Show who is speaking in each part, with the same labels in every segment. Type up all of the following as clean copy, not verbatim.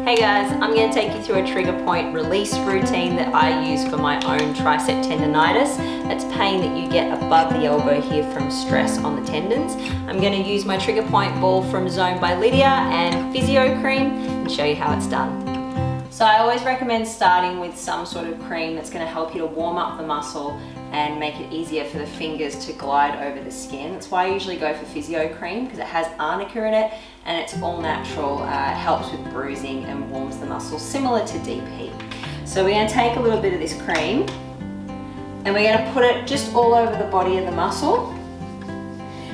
Speaker 1: Hey guys, I'm going to take you through a trigger point release routine that I use for my own tricep tendonitis. That's pain that you get above the elbow here from stress on the tendons. I'm going to use my trigger point ball from Zone by Lydia and physio cream and show you how it's done. So I always recommend starting with some sort of cream that's going to help you to warm up the muscle and make it easier for the fingers to glide over the skin. That's why I usually go for physio cream, because it has arnica in it and it's all natural. It helps with bruising and warms the muscle, similar to DP. So we're going to take a little bit of this cream and we're going to put it just all over the body of the muscle.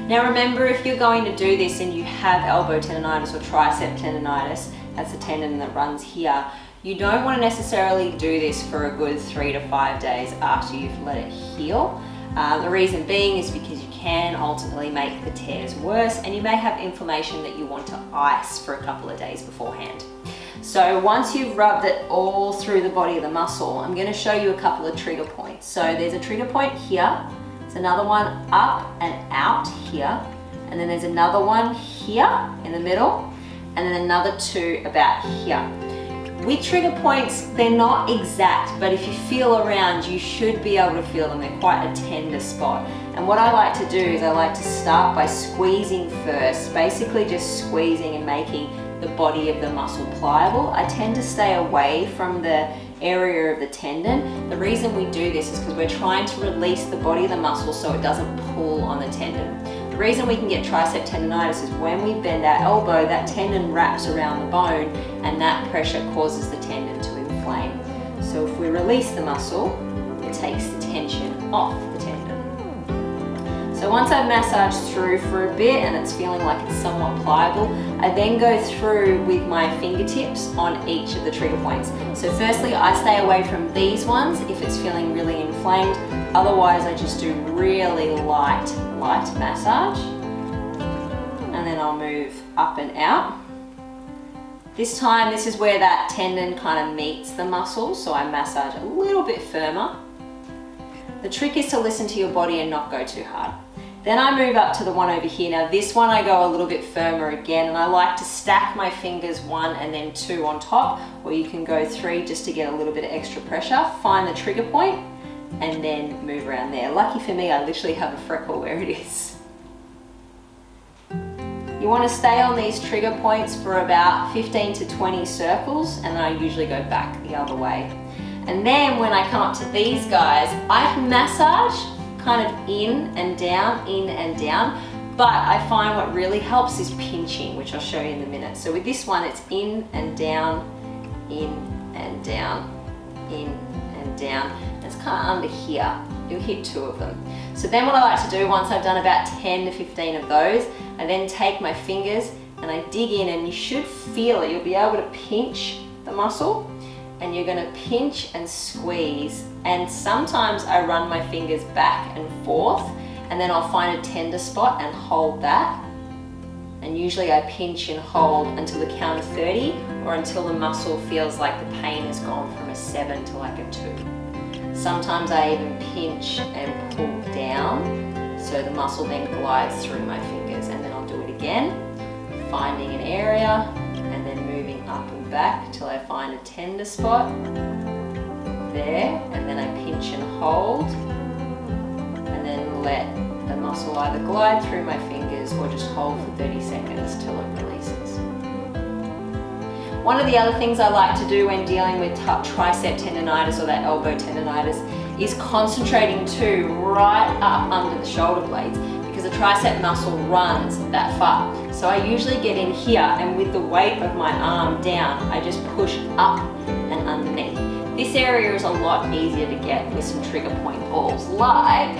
Speaker 1: Now remember, if you're going to do this and you have elbow tendonitis or tricep tendonitis, that's the tendon that runs here, you don't want to necessarily do this for a good 3 to 5 days after you've let it heal. The reason being is because you can ultimately make the tears worse and you may have inflammation that you want to ice for a couple of days beforehand. So once you've rubbed it all through the body of the muscle, I'm going to show you a couple of trigger points. So there's a trigger point here, there's another one up and out here, and then there's another one here in the middle, and then another two about here. With trigger points, they're not exact, but if you feel around, you should be able to feel them. They're quite a tender spot. And what I like to do is I like to start by squeezing first, basically just squeezing and making the body of the muscle pliable. I tend to stay away from the area of the tendon. The reason we do this is because we're trying to release the body of the muscle so it doesn't pull on the tendon. The reason we can get tricep tendonitis is when we bend our elbow, that tendon wraps around the bone and that pressure causes the tendon to inflame. So if we release the muscle, it takes the tension off the tendon. So once I've massaged through for a bit and it's feeling like it's somewhat pliable, I then go through with my fingertips on each of the trigger points. So firstly, I stay away from these ones if it's feeling really inflamed. Otherwise, I just do really light massage. And then I'll move up and out. This time, this is where that tendon kind of meets the muscle, so I massage a little bit firmer. The trick is to listen to your body and not go too hard. Then I move up to the one over here. Now this one I go a little bit firmer again, and I like to stack my fingers 1 and then 2 on top, or you can go 3 just to get a little bit of extra pressure. Find the trigger point and then move around there. Lucky for me, I literally have a freckle where it is. You want to stay on these trigger points for about 15 to 20 circles, and then I usually go back the other way. And then when I come up to these guys, I massage kind of in and down, but I find what really helps is pinching, which I'll show you in a minute. So with this one, it's in and down, in and down, in and down. It's kind of under here. You'll hit 2 of them. So then what I like to do, once I've done about 10 to 15 of those, I then take my fingers and I dig in, and you should feel it. You'll be able to pinch the muscle, and you're going to pinch and squeeze, and sometimes I run my fingers back and forth, and then I'll find a tender spot and hold that, and usually I pinch and hold until the count of 30, or until the muscle feels like the pain has gone from a 7 to like a 2. Sometimes I even pinch and pull down, so the muscle then glides through my fingers, and then I'll do it again, finding an area, and then moving up and back till I find a tender spot there, and then I pinch and hold, and then let the muscle either glide through my fingers or just hold for 30 seconds till it releases. One of the other things I like to do when dealing with tricep tendonitis or that elbow tendonitis is concentrating too right up under the shoulder blades, because the tricep muscle runs that far. So I usually get in here, and with the weight of my arm down, I just push up and underneath. This area is a lot easier to get with some trigger point balls, like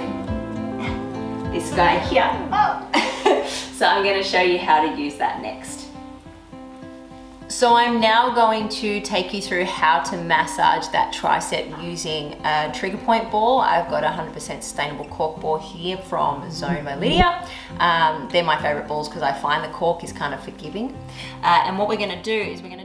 Speaker 1: this guy here. Oh. So I'm going to show you how to use that next. So I'm now going to take you through how to massage that tricep using a trigger point ball. I've got a 100% sustainable cork ball here from Zone by Lydia. They're my favorite balls because I find the cork is kind of forgiving. And what we're going to do is we're going to